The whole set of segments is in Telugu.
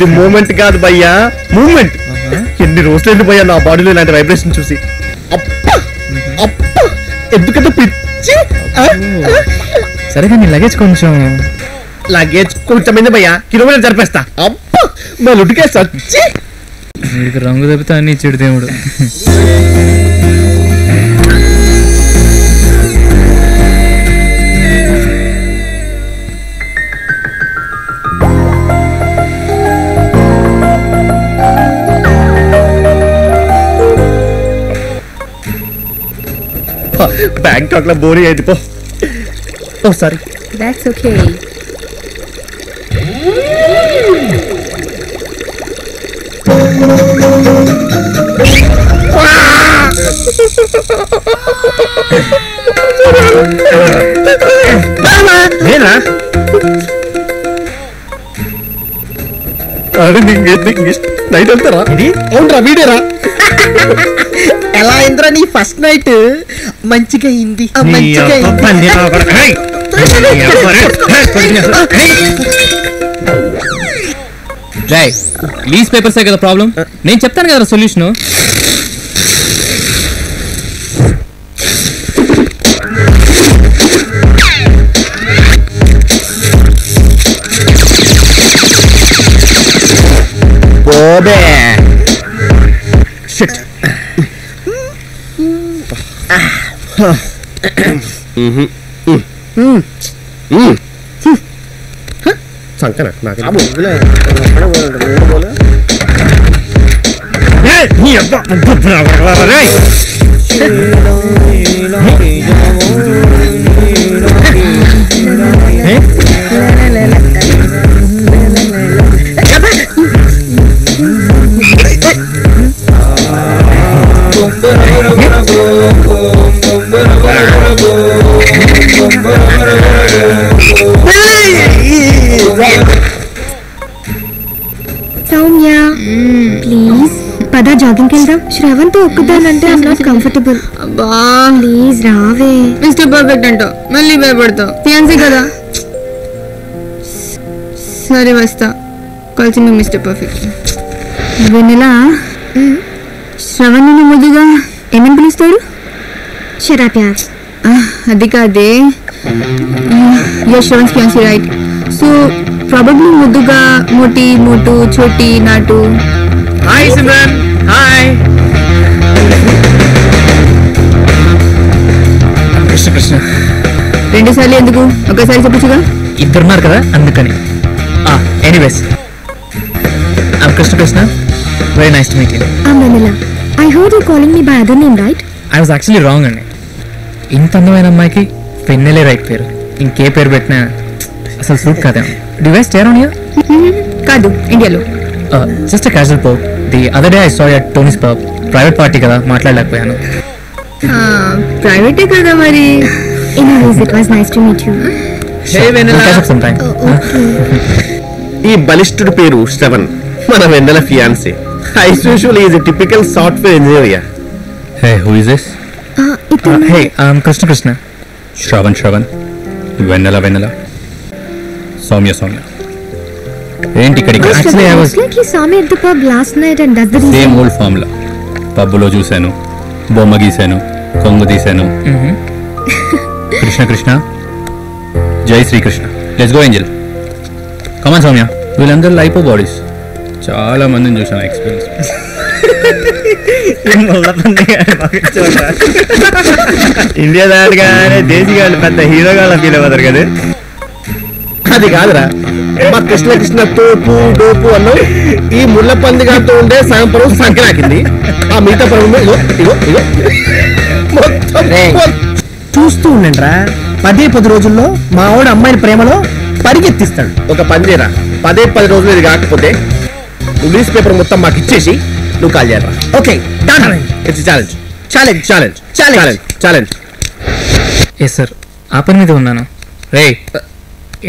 ఇది మూమెంట్ కాదు భయ్యా, మూమెంట్. ఎన్ని రోజులు భయ్యా నా బాడీలో ఇలాంటి వైబ్రేషన్ చూసి. అప్ప ఎందుకంటే పిచ్చి. సరే కానీ లగేజ్ కొంచెం భయ్యా, కిలోమీటర్ జరిపేస్తా. అప్ప మా లుటికే సచ్చి. వీడికి రంగు తప్పితే అన్ని ఇచ్చాడు దేవుడు. బ్యాంకాక్ లో బోరీ అయింది పో. ఓ సారీ. That's okay. నేనా? నైట్ వెళ్తారా? ఇది అవునరా, వీడేరా? ఎలా అయిందిరా నీ ఫస్ట్ నైట్? మంచిగా అయింది. లీజ్ పేపర్సే కదా ప్రాబ్లం. నేను చెప్తాను కదా సొల్యూషన్. సంకన నాకు సౌమ్య ప్లీజ్ పద జాగింగ్కి వెళ్దాం. శ్రవణ్తో ఒక్కదానంటే ఐమ్ నాట్ కంఫర్టబుల్. అబ్బా ప్లీజ్ రావే. మిస్టర్ పర్ఫెక్ట్ అంటావు, మళ్ళీ భయపడతావు. ఫియాన్సీ కదా. సరే వస్తా, కలిసి మిస్టర్ పర్ఫెక్ట్. వెన్నెలా శ్రవణ్ నిన్ను ముందుగా ఏమని పిలుస్తాడు? షరా ప్యార్. అది కాదే, your Shravan's fiancee right? So probably ముద్దుగా మోటి మోటు చోటి నాటు. హాయ్ సిమ్రన్. హాయ్ కృష్ణ కృష్ణ. 2 సార్లు ఎందుకు, ఒకసారి చెప్పచ్చుగా. ఇద్దరున్నారు కదా అందుకని. Anyways I'm Krishna Krishna. Very nice to meet you. Vennela I heard you calling me by other name right? I was actually wrong అండి. ఇంత అందమైన అమ్మాయికి పెన్నెలే రైట్ పేరు. ఇంకే పేరు పెట్టినా అసలు సూట్ కాదేమో. Device stay on here? కాదు, ఇండియాలో. Just a casual poke. The other day I saw you at Tony's pub. Private party కదా, మాట్లాడలేకపోయాను. ప్రైవేటే కదా మరి. Anyways it was nice to meet you. ఈ బలిష్ఠుడి పేరు శ్రవణ్, మన వెన్నెల fiancée. As usual, he is a typical software engineer. Hey, who is this? Hey, I'm Krishna. Shravan. Venala. Soumya. ఏంటి ఇక్కడికి? Actually, I was like he saw me at the pub last night and that's the reason. Same old formula. పబ్బులో చూశాను, బొమ్మ గీశాను, కొంగు తీశాను. కృష్ణ జై Srikrishna. Let's go angel. Come on Soumya. వీళ్ళందరూ లైపో బాడీస్. చాలా మందిని చూసాను ఎక్స్పీరియన్స్. ఇండియా దాటిగానే దేశీగాళ్ళు పెద్ద హీరోగాళ్ళ ఫీల్ అవుతారు కదా. అది కాదురా, మా కృష్ణ తోపు డోపు అన్నావు. ఈ ముళ్ళ పంది గారితో ఉండే సగం పరువు సంక్రాకింది. ఆ మిగతా పరువు ఇగో చూస్తూ ఉండండిరా. 10 రోజుల్లో మా వాడు అమ్మాయిని ప్రేమలో పరిగెత్తిస్తాడు. ఒక పని చేయరా, 10 రోజులు ఇది కాకపోతే న్యూస్ పేపర్ మొత్తం మాకు ఇచ్చేసి నువ్వు కాల్ చేయరా. Okay it's challenge. Yes sir, ఆ పని మీద ఉన్నాను. రే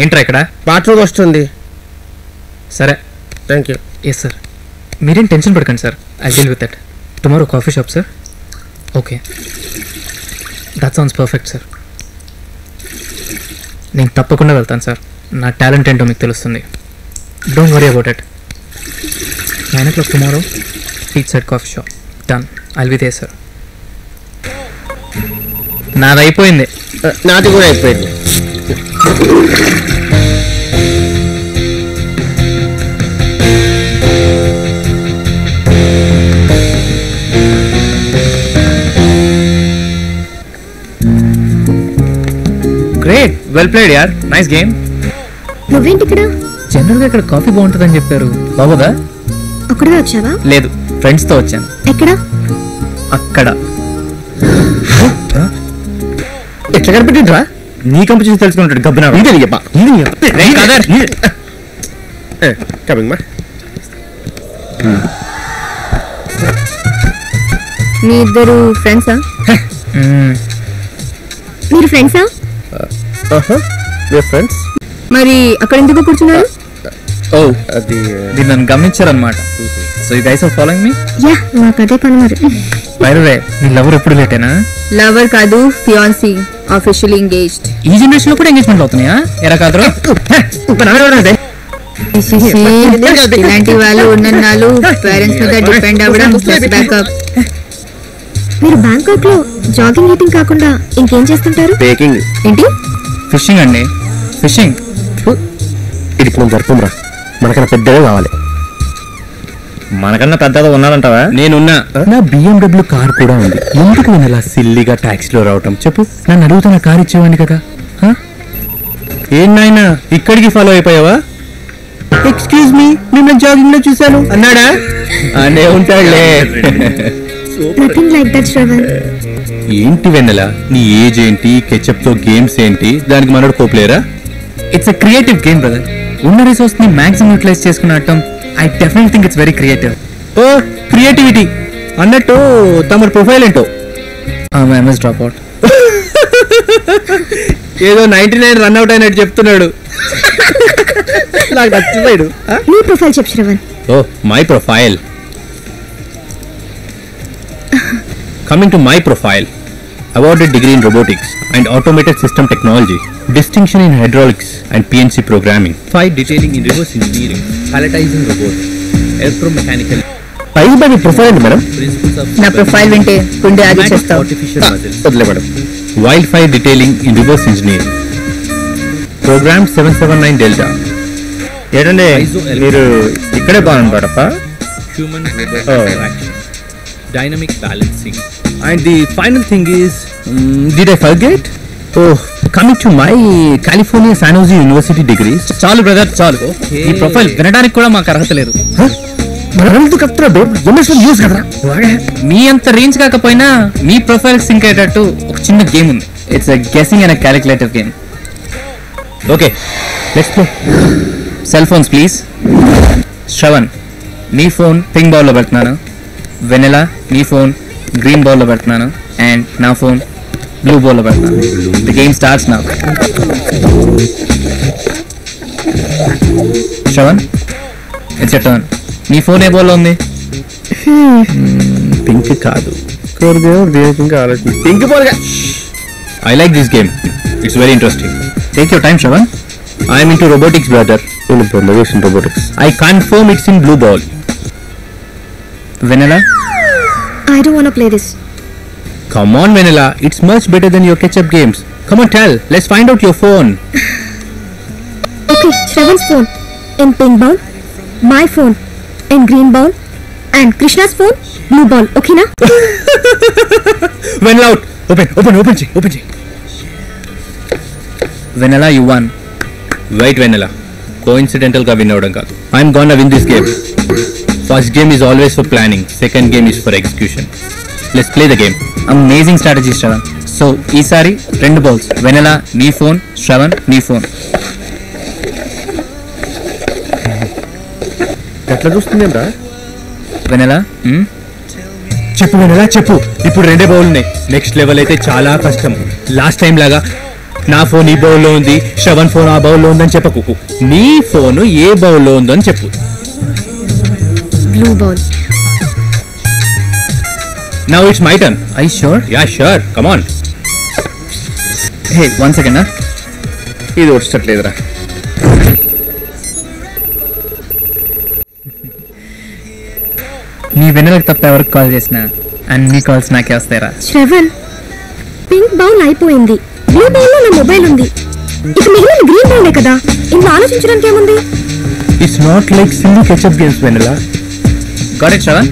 ఏంట్రా ఇక్కడ? బాత్రూమ్ వస్తుంది. సరే థ్యాంక్ యూ. ఎస్ సార్, మీరేం టెన్షన్ పడకండి sir. I deal with that. Tomorrow coffee shop sir. Okay, that sounds perfect sir. నేను తప్పకుండా వెళ్తాను సార్. నా టాలెంట్ ఏంటో మీకు తెలుస్తుంది. Don't worry about it. 9 o'clock tomorrow, Pizza at Coffee Shop. Done. I'll be there, sir. నాది అయిపోయింది. నాది కూడా అయిపోయింది. గ్రేట్, వెల్ ప్లేడ్ యార్, నైస్ గేమ్. నువ్వేంటి ఇక్కడ? జనరల్గా ఇక్కడ కాఫీ బాగుంటుందని చెప్పారు, బాగోదా? అక్కడే వచ్చావా? లేదు, ఫ్రెండ్స్తో వచ్చాను. ఎక్కడ? అక్కడ. ఎట్లా కనిపెట్టిండ్రా? నీ కంపు చూసి తెలుసుకుంటాడు గబ్బినాడు. కమింగ్ మా. మీ ఇద్దరు ఫ్రెండ్సా? మీరు ఫ్రెండ్సా? ఫ్రెండ్స్. మరి అక్కడ ఎందుకు కూర్చున్నారు? ఓ, అది మీరు నన్ను గమనించారనమాట. So you guys are following me? Yeah, నాకు అదే పని మరి. బై ద వే, మీ లవర్ ఎప్పుడు లేటేనా? లవర్ కాదు, ఫియాన్సీ, ఆఫీషియల్లీ ఎంగేజ్డ్. ఈ జనరేషన్ లో కూడా ఎంగేజ్మెంట్ అవుతున్నాయా? ఎరా కాదు. ఇలాంటి వాళ్ళు ఉన్నన్నాళ్ళు పేరెంట్స్ మీద డిపెండ్ అవ్వడం బ్యాకప్. మీరు బ్యాంకాక్ లో జాగింగ్ ఈటింగ్ కాకుండా ఇంకేం చేస్తుంటారు? బేకింగ్. ఏంటి? ఫిషింగ్ అండి, ఫిషింగ్. ఇది మనం జరుపురా, మనకన్నా పెద్దగా కావాలి. మనకన్నా పెద్దగా ఉన్నారంటావా? నేనున్నా. నా BMW కార్ కూడా ఉంది. ఎందుకు నేను ఇలా సిల్లీగా ట్యాక్సీలో రావటం చెప్పు? నన్ను అడుగుతున్న కార్ ఇచ్చేవాడిని కదా. ఏం నాయనా ఇక్కడికి ఫాలో అయిపోయావా? ఎక్స్క్యూజ్ మీ, నిన్న జాగింగ్ లో చూశాను అన్నాడా? అనే ఉంటాడులే. Nothing like that Shravan. ఏంటి వెన్నెల, నీ ఏజ్ ఏంటి, కెచప్ తో గేమ్స్ ఏంటి, దానికి మనోడు కోప్లేరా? It's a creative game brother. ఉన్న రిసోర్స్ ని మాక్సిమం యూటిలైజ్ చేసుకున్న ఆడటం I definitely think it's very creative. ఓ క్రియేటివిటీ అన్నట్టు తమరి ప్రొఫైల్ ఏంటో? MS drop out. ఏదో 99 రన్అట్ అయినట్టు చెప్తున్నాడు. నాకు నచ్చిపోయాడు. నీ ప్రొఫైల్ చెప్పు Shravan. Oh my profile. Coming to my profile, awarded degree in robotics and automated system technology, distinction in hydraulics and PNC programming, 5 detailing in reverse engineering, palletizing robots, electromechanical పైకి పై ప్రొఫైల్ అండి మేడం. principles of నా ప్రొఫైల్ వింటే గుండె ఆగి చేస్తావు. artificial muscles, వదిలే madam. wildfire detailing in reverse engineering, program 779 Delta, ఏంటండి మీరు ఇక్కడే బాగుంటారప్ప? human robot interaction, dynamic balancing, and the final thing is, did I forget? Oh, coming to my California San Jose University degrees. చాలు బ్రదర్, చాలు. Okay. ఈ ప్రొఫైల్ వినడానికి కూడా మాకు అర్హత లేదు. మనతో కప్తున్నా బేబ్, ఎమోషనల్ యూస్ కదరా. మీ అంత రేంజ్ కాకపోయినా మీ ప్రొఫైల్ సింక్ అయ్యేటట్టు ఒక చిన్న గేమ్ ఉంది. It's a guessing and calculative game. Okay, let's play. Cell phones please. Shravan, నీ ఫోన్ పింక్ బౌల్లో పెడుతున్నాను. వెనెలా, నీ ఫోన్ గ్రీన్ బౌల్లో పెడుతున్నాను. అండ్ నా ఫోన్ బ్లూ బౌల్లో పెడుతున్నాను. The game starts now. Shravan, it's your turn. నీ ఫోన్ ఏ బౌల్లో ఉంది? Pink కాదు. పింక్ పోల్గా. I like this game. It's very interesting. Take your time Shravan. I am into robotics, brother. Robotics. I confirm it's in blue ball. Vennela, I don't want to play this. Come on, Vanilla. It's much better than your ketchup games. Come on, tell. Let's find out your phone. Okay, Shravan's phone in pink bowl, my phone in green bowl and Krishna's phone blue bowl. ఓకేనా? Vanilla out. Open check. Vennela you won. Wait, Vanilla. Coincidental గా win అవడం కాదు. I'm gonna win this game. First game is always for planning. Second game is for execution. Let's play the game. Amazing strategy Shravan. So ఈసారి 2 బౌల్స్. వెనెలా నీ ఫోన్, శ్రవణ్ నీ ఫోన్. ఎట్లా చూస్తుందేంట్రా? వెనెలా, చెప్పు Vanilla, చెప్పు. ఇప్పుడు 2 బౌల్ ఉన్నాయి. నెక్స్ట్ లెవెల్ అయితే చాలా కష్టం. లాస్ట్ టైం లాగా నా ఫోన్ ఈ బౌల్లో ఉంది, శ్రవణ్ ఫోన్ ఆ బౌల్లో ఉందని చెప్పకు. నీ ఫోన్ ఏ బౌల్లో ఉందో అని చెప్పు. Blue bowl. Now it's my turn. I sure? Yeah, sure. Come on. Hey 1 second. ఇది వచ్చేట్లేదురా. నీ వెన్నెలకు తప్ప ఎవరికి కాల్ చేసినా అన్ని కాల్స్ నాకే వస్తాయిరా. శ్రవణ్, పింక్ బౌల్ అయిపోయింది, బ్లూ బౌల్ లో నా మొబైల్ ఉంది, ఇక మిగిలిన గ్రీన్ బౌలే కదా, ఇందులో ఆలోచించడానికి ఏముంది? It's not like silly ketchup games వెన్నెలా. Got it Shravan.